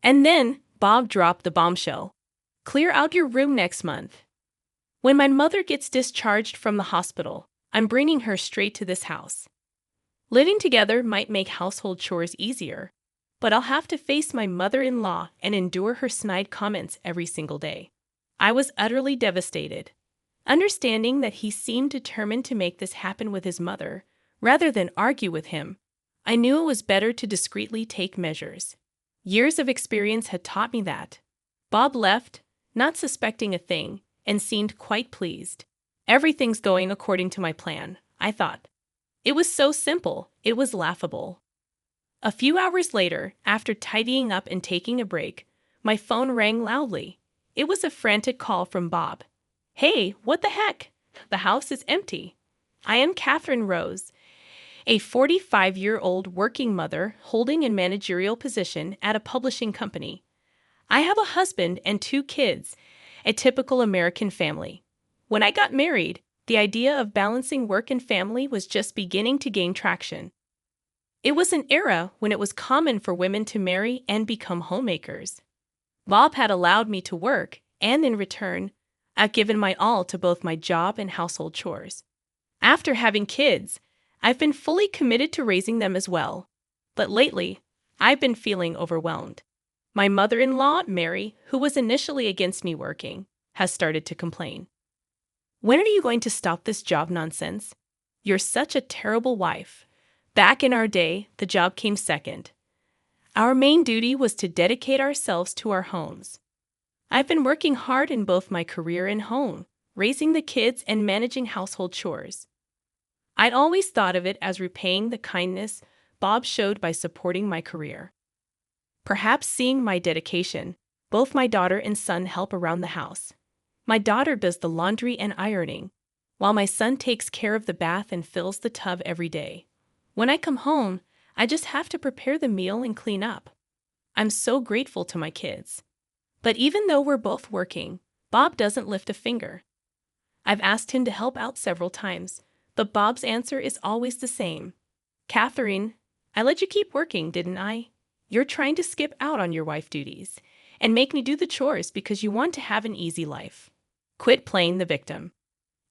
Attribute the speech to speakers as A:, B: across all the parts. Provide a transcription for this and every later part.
A: And then Bob dropped the bombshell. Clear out your room next month. When my mother gets discharged from the hospital, I'm bringing her straight to this house. Living together might make household chores easier, but I'll have to face my mother-in-law and endure her snide comments every single day. I was utterly devastated. Understanding that he seemed determined to make this happen with his mother, rather than argue with him, I knew it was better to discreetly take measures. Years of experience had taught me that. Bob left, not suspecting a thing, and seemed quite pleased. Everything's going according to my plan, I thought. It was so simple, it was laughable. A few hours later, after tidying up and taking a break, my phone rang loudly. It was a frantic call from Bob. Hey, what the heck? The house is empty. I am Catherine Rose, a 45-year-old working mother holding a managerial position at a publishing company. I have a husband and 2 kids, a typical American family. When I got married, the idea of balancing work and family was just beginning to gain traction. It was an era when it was common for women to marry and become homemakers. Bob had allowed me to work, and in return, I've given my all to both my job and household chores. After having kids, I've been fully committed to raising them as well. But lately, I've been feeling overwhelmed. My mother-in-law, Mary, who was initially against me working, has started to complain. When are you going to stop this job nonsense? You're such a terrible wife. Back in our day, the job came second. Our main duty was to dedicate ourselves to our homes. I've been working hard in both my career and home, raising the kids and managing household chores. I'd always thought of it as repaying the kindness Bob showed by supporting my career. Perhaps seeing my dedication, both my daughter and son help around the house. My daughter does the laundry and ironing, while my son takes care of the bath and fills the tub every day. When I come home, I just have to prepare the meal and clean up. I'm so grateful to my kids. But even though we're both working, Bob doesn't lift a finger. I've asked him to help out several times, but Bob's answer is always the same. Catherine, I let you keep working, didn't I? You're trying to skip out on your wife duties and make me do the chores because you want to have an easy life. Quit playing the victim.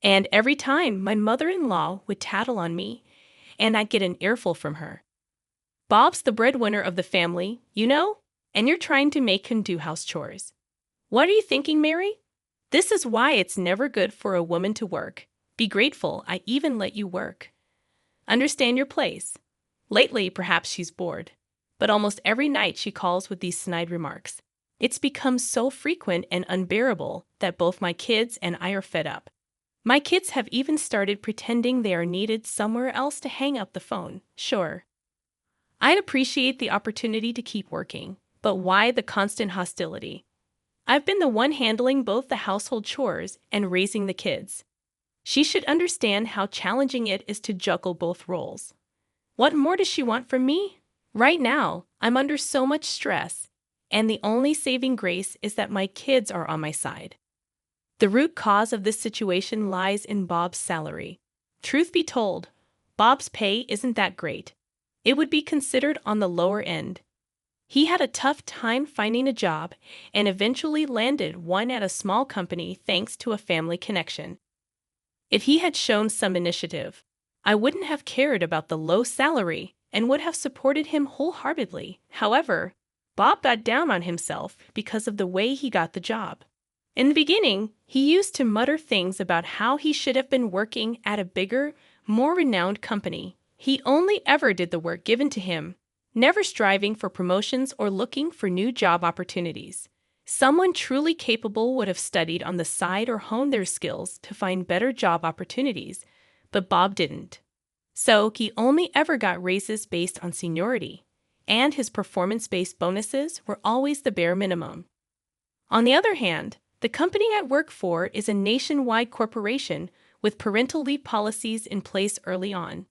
A: And every time my mother-in-law would tattle on me, and I'd get an earful from her. Bob's the breadwinner of the family, you know, and you're trying to make him do house chores. What are you thinking, Mary? This is why it's never good for a woman to work. Be grateful I even let you work. Understand your place. Lately, perhaps she's bored, but almost every night she calls with these snide remarks. It's become so frequent and unbearable that both my kids and I are fed up. My kids have even started pretending they are needed somewhere else to hang up the phone. Sure, I'd appreciate the opportunity to keep working, but why the constant hostility? I've been the one handling both the household chores and raising the kids. She should understand how challenging it is to juggle both roles. What more does she want from me? Right now, I'm under so much stress, and the only saving grace is that my kids are on my side. The root cause of this situation lies in Bob's salary. Truth be told, Bob's pay isn't that great. It would be considered on the lower end. He had a tough time finding a job and eventually landed one at a small company thanks to a family connection. If he had shown some initiative, I wouldn't have cared about the low salary and would have supported him wholeheartedly. However, Bob got down on himself because of the way he got the job. In the beginning, he used to mutter things about how he should have been working at a bigger, more renowned company. He only ever did the work given to him, never striving for promotions or looking for new job opportunities. Someone truly capable would have studied on the side or honed their skills to find better job opportunities, but Bob didn't. So he only ever got raises based on seniority, and his performance-based bonuses were always the bare minimum. On the other hand, the company I work for is a nationwide corporation with parental leave policies in place early on.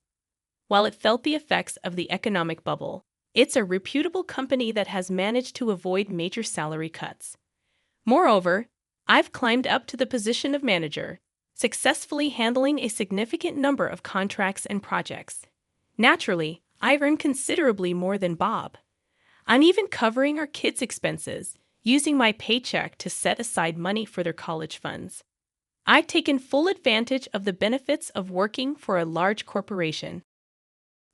A: While it felt the effects of the economic bubble, it's a reputable company that has managed to avoid major salary cuts. Moreover, I've climbed up to the position of manager, successfully handling a significant number of contracts and projects. Naturally, I've earned considerably more than Bob. I'm even covering our kids' expenses, using my paycheck to set aside money for their college funds. I've taken full advantage of the benefits of working for a large corporation.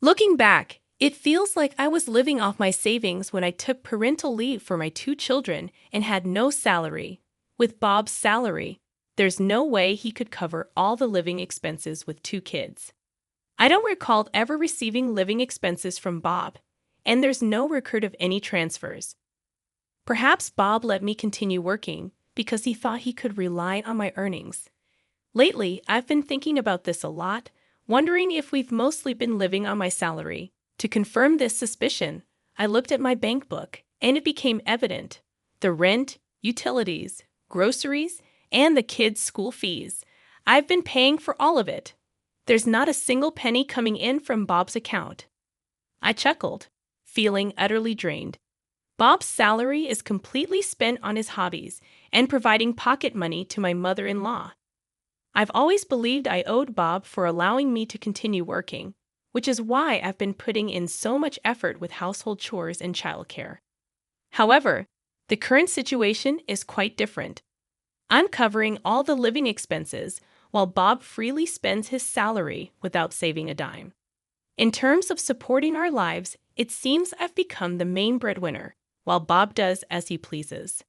A: Looking back, it feels like I was living off my savings when I took parental leave for my 2 children and had no salary. With Bob's salary, there's no way he could cover all the living expenses with 2 kids. I don't recall ever receiving living expenses from Bob, and there's no record of any transfers. Perhaps Bob let me continue working because he thought he could rely on my earnings. Lately, I've been thinking about this a lot, wondering if we've mostly been living on my salary. To confirm this suspicion, I looked at my bank book, and it became evident. The rent, utilities, groceries, and the kids' school fees. I've been paying for all of it. There's not a single penny coming in from Bob's account. I chuckled, feeling utterly drained. Bob's salary is completely spent on his hobbies and providing pocket money to my mother-in-law. I've always believed I owed Bob for allowing me to continue working, which is why I've been putting in so much effort with household chores and childcare. However, the current situation is quite different. I'm covering all the living expenses while Bob freely spends his salary without saving a dime. In terms of supporting our lives, it seems I've become the main breadwinner, while Bob does as he pleases.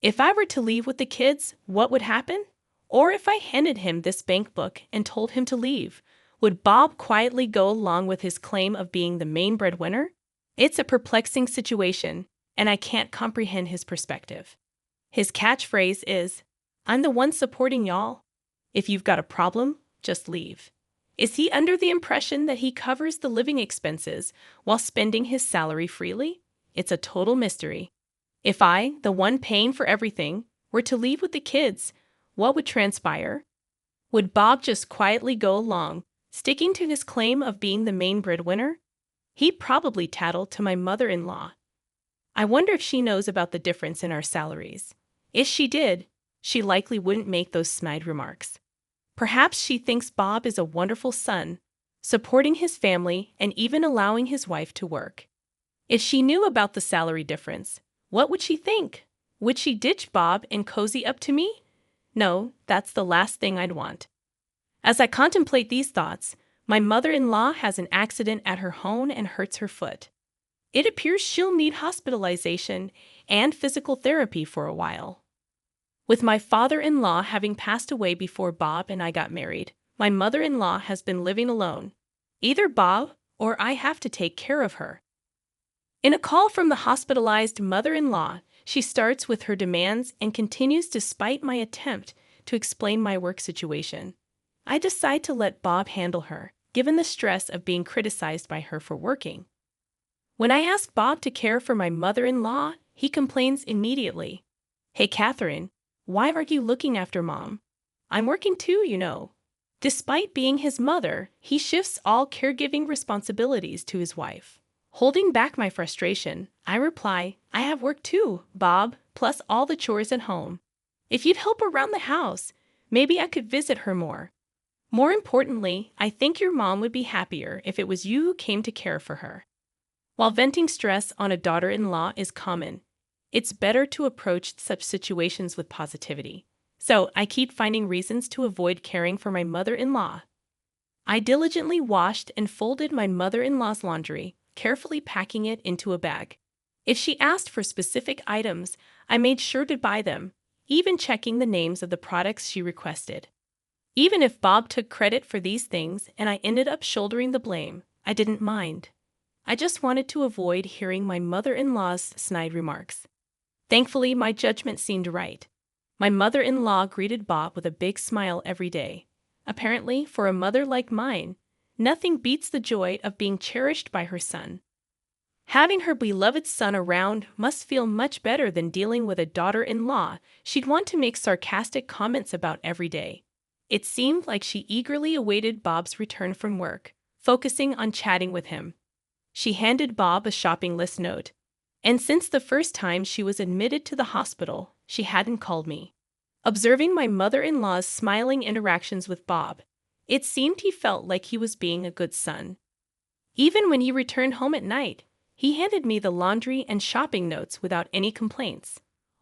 A: If I were to leave with the kids, what would happen? Or if I handed him this bank book and told him to leave, would Bob quietly go along with his claim of being the main breadwinner? It's a perplexing situation, and I can't comprehend his perspective. His catchphrase is, "I'm the one supporting y'all. If you've got a problem, just leave." Is he under the impression that he covers the living expenses while spending his salary freely? It's a total mystery. If I, the one paying for everything, were to leave with the kids, what would transpire? Would Bob just quietly go along, sticking to his claim of being the main breadwinner? He'd probably tattle to my mother-in-law. I wonder if she knows about the difference in our salaries. If she did, she likely wouldn't make those snide remarks. Perhaps she thinks Bob is a wonderful son, supporting his family and even allowing his wife to work. If she knew about the salary difference, what would she think? Would she ditch Bob and cozy up to me? No, that's the last thing I'd want. As I contemplate these thoughts, my mother-in-law has an accident at her home and hurts her foot. It appears she'll need hospitalization and physical therapy for a while. With my father-in-law having passed away before Bob and I got married, my mother-in-law has been living alone. Either Bob or I have to take care of her. In a call from the hospitalized mother-in-law, she starts with her demands and continues despite my attempt to explain my work situation. I decide to let Bob handle her, given the stress of being criticized by her for working. When I ask Bob to care for my mother-in-law, he complains immediately. "Hey, Catherine, why aren't you looking after Mom? I'm working too, you know." Despite being his mother, he shifts all caregiving responsibilities to his wife. Holding back my frustration, I reply, "I have work too, Bob, plus all the chores at home. If you'd help around the house, maybe I could visit her more. More importantly, I think your mom would be happier if it was you who came to care for her." While venting stress on a daughter-in-law is common, it's better to approach such situations with positivity. So I keep finding reasons to avoid caring for my mother-in-law. I diligently washed and folded my mother-in-law's laundry, carefully packing it into a bag. If she asked for specific items, I made sure to buy them, even checking the names of the products she requested. Even if Bob took credit for these things and I ended up shouldering the blame, I didn't mind. I just wanted to avoid hearing my mother-in-law's snide remarks. Thankfully, my judgment seemed right. My mother-in-law greeted Bob with a big smile every day. Apparently, for a mother like mine, nothing beats the joy of being cherished by her son. Having her beloved son around must feel much better than dealing with a daughter-in-law she'd want to make sarcastic comments about every day. It seemed like she eagerly awaited Bob's return from work, focusing on chatting with him. She handed Bob a shopping list note, and since the first time she was admitted to the hospital, she hadn't called me. Observing my mother-in-law's smiling interactions with Bob, it seemed he felt like he was being a good son. Even when he returned home at night, He handed me the laundry and shopping notes without any complaints.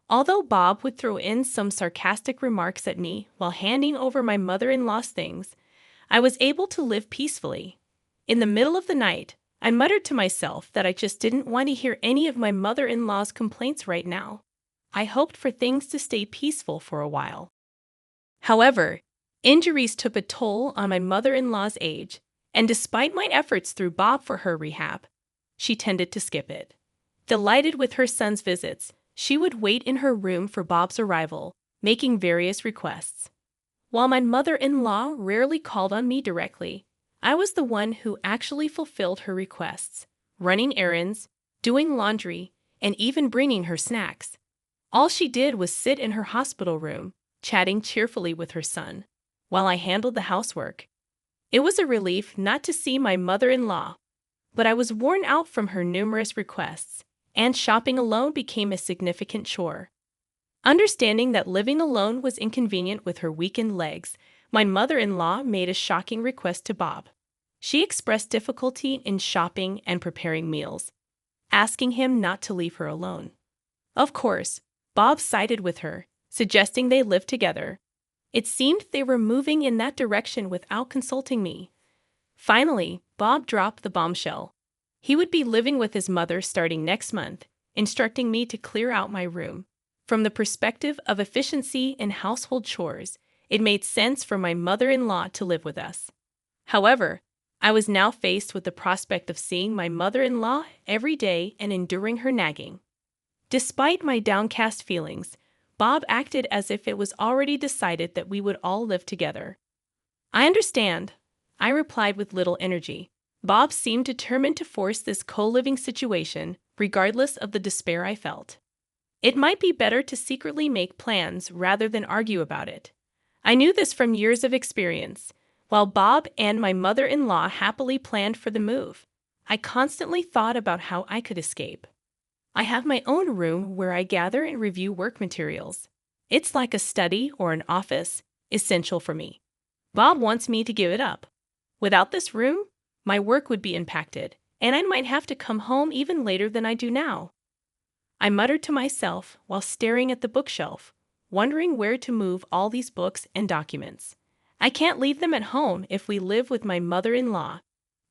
A: Although Bob would throw in some sarcastic remarks at me while handing over my mother-in-law's things, I was able to live peacefully. In the middle of the night, I muttered to myself that I just didn't want to hear any of my mother-in-law's complaints right now. I hoped for things to stay peaceful for a while. However, injuries took a toll on my mother-in-law's age, and despite my efforts through Bob for her rehab, she tended to skip it. Delighted with her son's visits, she would wait in her room for Bob's arrival, making various requests. While my mother-in-law rarely called on me directly, I was the one who actually fulfilled her requests, running errands, doing laundry, and even bringing her snacks. All she did was sit in her hospital room, chatting cheerfully with her son, while I handled the housework. It was a relief not to see my mother-in-law, but I was worn out from her numerous requests, and shopping alone became a significant chore. Understanding that living alone was inconvenient with her weakened legs, my mother-in-law made a shocking request to Bob. She expressed difficulty in shopping and preparing meals, asking him not to leave her alone. Of course, Bob sided with her, suggesting they live together. It seemed they were moving in that direction without consulting me. Finally, Bob dropped the bombshell. He would be living with his mother starting next month, instructing me to clear out my room. From the perspective of efficiency in household chores, it made sense for my mother-in-law to live with us. However, I was now faced with the prospect of seeing my mother-in-law every day and enduring her nagging. Despite my downcast feelings, Bob acted as if it was already decided that we would all live together. "I understand," I replied with little energy. Bob seemed determined to force this co-living situation, regardless of the despair I felt. It might be better to secretly make plans rather than argue about it. I knew this from years of experience. While Bob and my mother-in-law happily planned for the move, I constantly thought about how I could escape. I have my own room where I gather and review work materials. It's like a study or an office, essential for me. Bob wants me to give it up. Without this room, my work would be impacted, and I might have to come home even later than I do now. I muttered to myself while staring at the bookshelf, wondering where to move all these books and documents. I can't leave them at home if we live with my mother-in-law.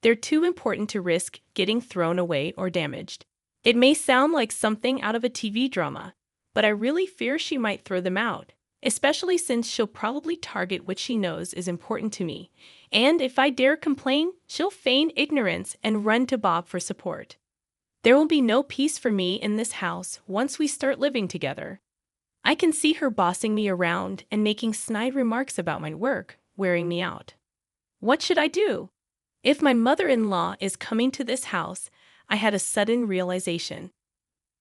A: They're too important to risk getting thrown away or damaged. It may sound like something out of a TV drama, but I really fear she might throw them out, especially since she'll probably target what she knows is important to me. And if I dare complain, she'll feign ignorance and run to Bob for support. There will be no peace for me in this house once we start living together. I can see her bossing me around and making snide remarks about my work, wearing me out. What should I do? If my mother-in-law is coming to this house, I had a sudden realization.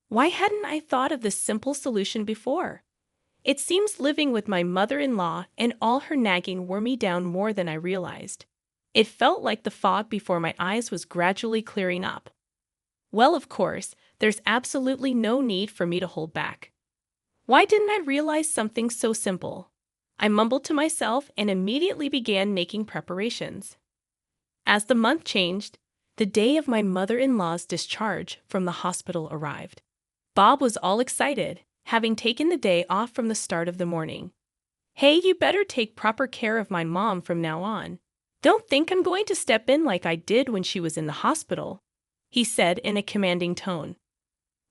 A: Why hadn't I thought of this simple solution before? It seems living with my mother-in-law and all her nagging wore me down more than I realized. It felt like the fog before my eyes was gradually clearing up. Well, of course, there's absolutely no need for me to hold back. Why didn't I realize something so simple? I mumbled to myself and immediately began making preparations. As the month changed, the day of my mother-in-law's discharge from the hospital arrived. Bob was all excited, having taken the day off from the start of the morning. "Hey, you better take proper care of my mom from now on. Don't think I'm going to step in like I did when she was in the hospital," he said in a commanding tone.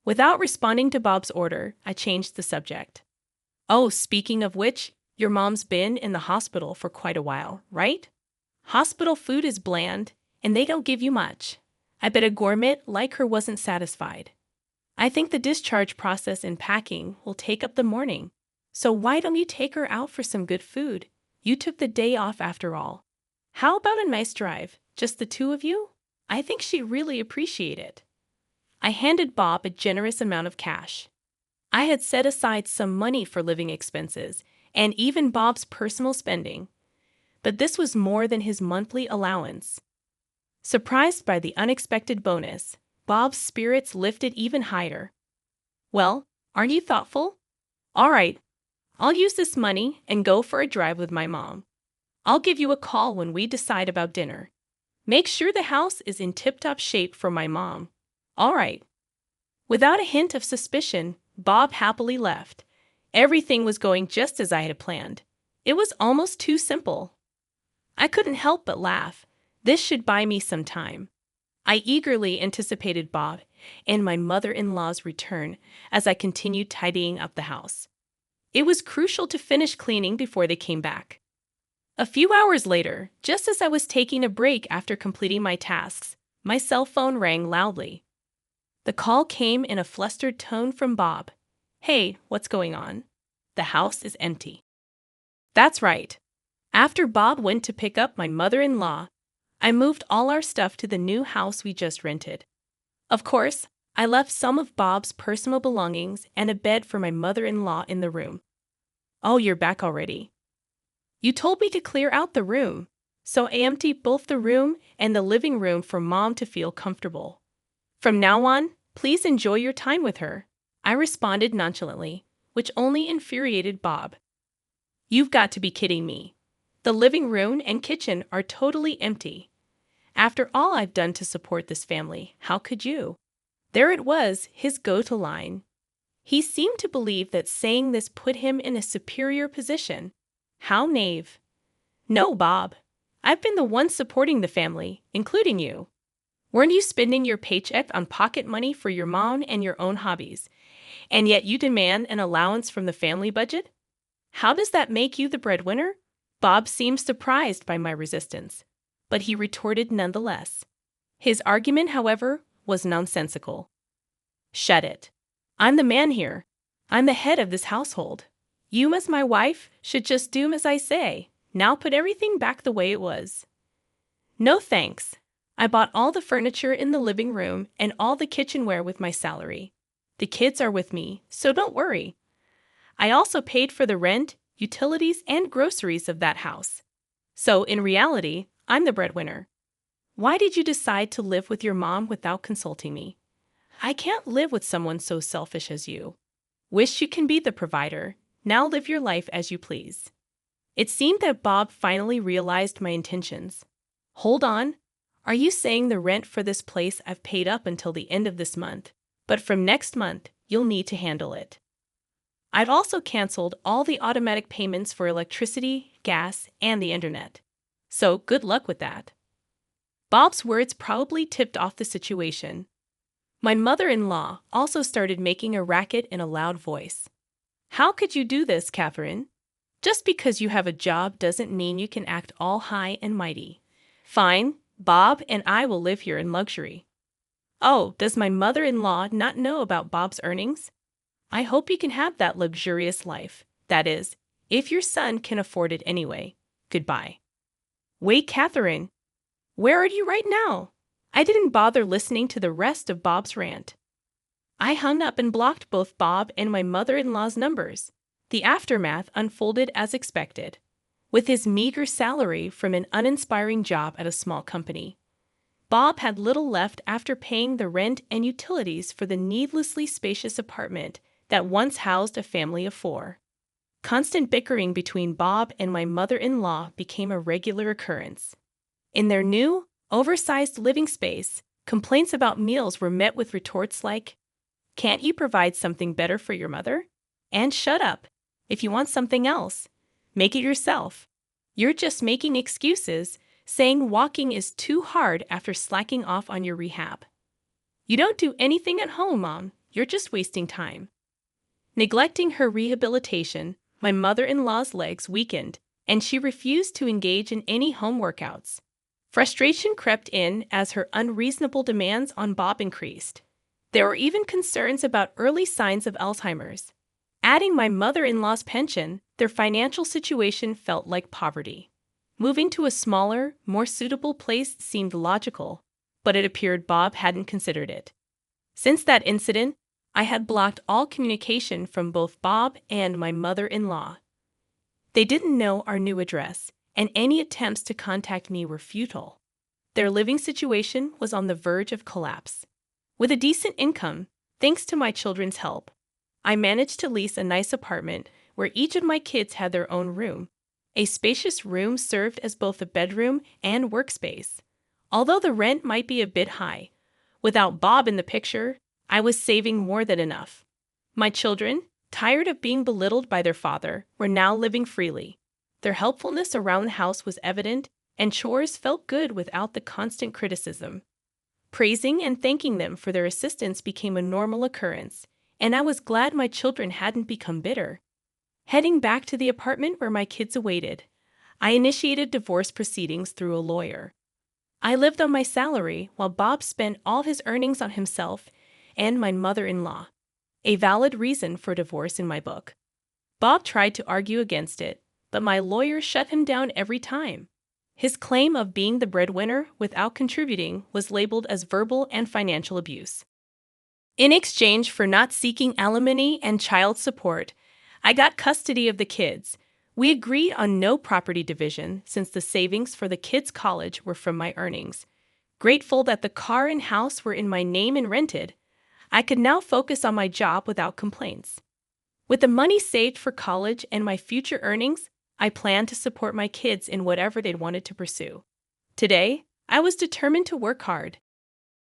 A: Without responding to Bob's order, I changed the subject. "Oh, speaking of which, your mom's been in the hospital for quite a while, right? Hospital food is bland, and they don't give you much. I bet a gourmet like her wasn't satisfied. I think the discharge process and packing will take up the morning. So why don't you take her out for some good food? You took the day off after all. How about a nice drive, just the two of you? I think she'd really appreciate it." I handed Bob a generous amount of cash. I had set aside some money for living expenses and even Bob's personal spending, but this was more than his monthly allowance. Surprised by the unexpected bonus, Bob's spirits lifted even higher. "Well, aren't you thoughtful? All right, I'll use this money and go for a drive with my mom. I'll give you a call when we decide about dinner. Make sure the house is in tip-top shape for my mom. All right. Without a hint of suspicion, Bob happily left. Everything was going just as I had planned. It was almost too simple. I couldn't help but laugh. This should buy me some time. I eagerly anticipated Bob and my mother-in-law's return as I continued tidying up the house. It was crucial to finish cleaning before they came back. A few hours later, just as I was taking a break after completing my tasks, my cell phone rang loudly. The call came in a flustered tone from Bob. "Hey, what's going on? The house is empty." That's right. After Bob went to pick up my mother-in-law, I moved all our stuff to the new house we just rented. Of course, I left some of Bob's personal belongings and a bed for my mother-in-law in the room. "Oh, you're back already. You told me to clear out the room, so I emptied both the room and the living room for Mom to feel comfortable. From now on, please enjoy your time with her," I responded nonchalantly, which only infuriated Bob. "You've got to be kidding me. The living room and kitchen are totally empty. After all I've done to support this family, how could you?" There it was, his go-to line. He seemed to believe that saying this put him in a superior position. How naive. No, Bob. I've been the one supporting the family, including you. Weren't you spending your paycheck on pocket money for your mom and your own hobbies, and yet you demand an allowance from the family budget? How does that make you the breadwinner? Bob seemed surprised by my resistance, but he retorted nonetheless. His argument, however, was nonsensical. "Shut it. I'm the man here. I'm the head of this household. You, as my wife, should just do as I say. Now put everything back the way it was." "No thanks. I bought all the furniture in the living room and all the kitchenware with my salary. The kids are with me, so don't worry. I also paid for the rent, utilities, and groceries of that house. So, in reality, I'm the breadwinner. Why did you decide to live with your mom without consulting me? I can't live with someone so selfish as you. Wish you can be the provider. Now live your life as you please." It seemed that Bob finally realized my intentions. "Hold on. Are you saying the rent for this place I've paid up until the end of this month, but from next month, you'll need to handle it?" I'd also canceled all the automatic payments for electricity, gas, and the internet. So good luck with that. Bob's words probably tipped off the situation. My mother-in-law also started making a racket in a loud voice. "How could you do this, Catherine? Just because you have a job doesn't mean you can act all high and mighty. Fine, Bob and I will live here in luxury." Oh, does my mother-in-law not know about Bob's earnings? I hope you can have that luxurious life. That is, if your son can afford it anyway. Goodbye. Wait, Catherine. Where are you right now? I didn't bother listening to the rest of Bob's rant. I hung up and blocked both Bob and my mother-in-law's numbers. The aftermath unfolded as expected. With his meager salary from an uninspiring job at a small company, Bob had little left after paying the rent and utilities for the needlessly spacious apartment that once housed a family of 4. Constant bickering between Bob and my mother-in-law became a regular occurrence. In their new, oversized living space, complaints about meals were met with retorts like, "Can't you provide something better for your mother? And shut up. If you want something else, make it yourself. You're just making excuses, saying walking is too hard after slacking off on your rehab. You don't do anything at home, Mom. You're just wasting time." Neglecting her rehabilitation, my mother-in-law's legs weakened, and she refused to engage in any home workouts. Frustration crept in as her unreasonable demands on Bob increased. There were even concerns about early signs of Alzheimer's. Adding my mother-in-law's pension, their financial situation felt like poverty. Moving to a smaller, more suitable place seemed logical, but it appeared Bob hadn't considered it. Since that incident, I had blocked all communication from both Bob and my mother-in-law. They didn't know our new address, and any attempts to contact me were futile. Their living situation was on the verge of collapse. With a decent income, thanks to my children's help, I managed to lease a nice apartment where each of my kids had their own room. A spacious room served as both a bedroom and workspace. Although the rent might be a bit high, Without Bob in the picture, I was saving more than enough. My children, tired of being belittled by their father, were now living freely. Their helpfulness around the house was evident, and chores felt good without the constant criticism. Praising and thanking them for their assistance became a normal occurrence, and I was glad my children hadn't become bitter. Heading back to the apartment where my kids awaited, I initiated divorce proceedings through a lawyer. I lived on my salary while Bob spent all his earnings on himself and my mother-in-law. A valid reason for divorce in my book. Bob tried to argue against it, but my lawyer shut him down every time. His claim of being the breadwinner without contributing was labeled as verbal and financial abuse. In exchange for not seeking alimony and child support, I got custody of the kids. We agreed on no property division since the savings for the kids' college were from my earnings. Grateful that the car and house were in my name and rented, I could now focus on my job without complaints. With the money saved for college and my future earnings, I planned to support my kids in whatever they wanted to pursue. Today, I was determined to work hard,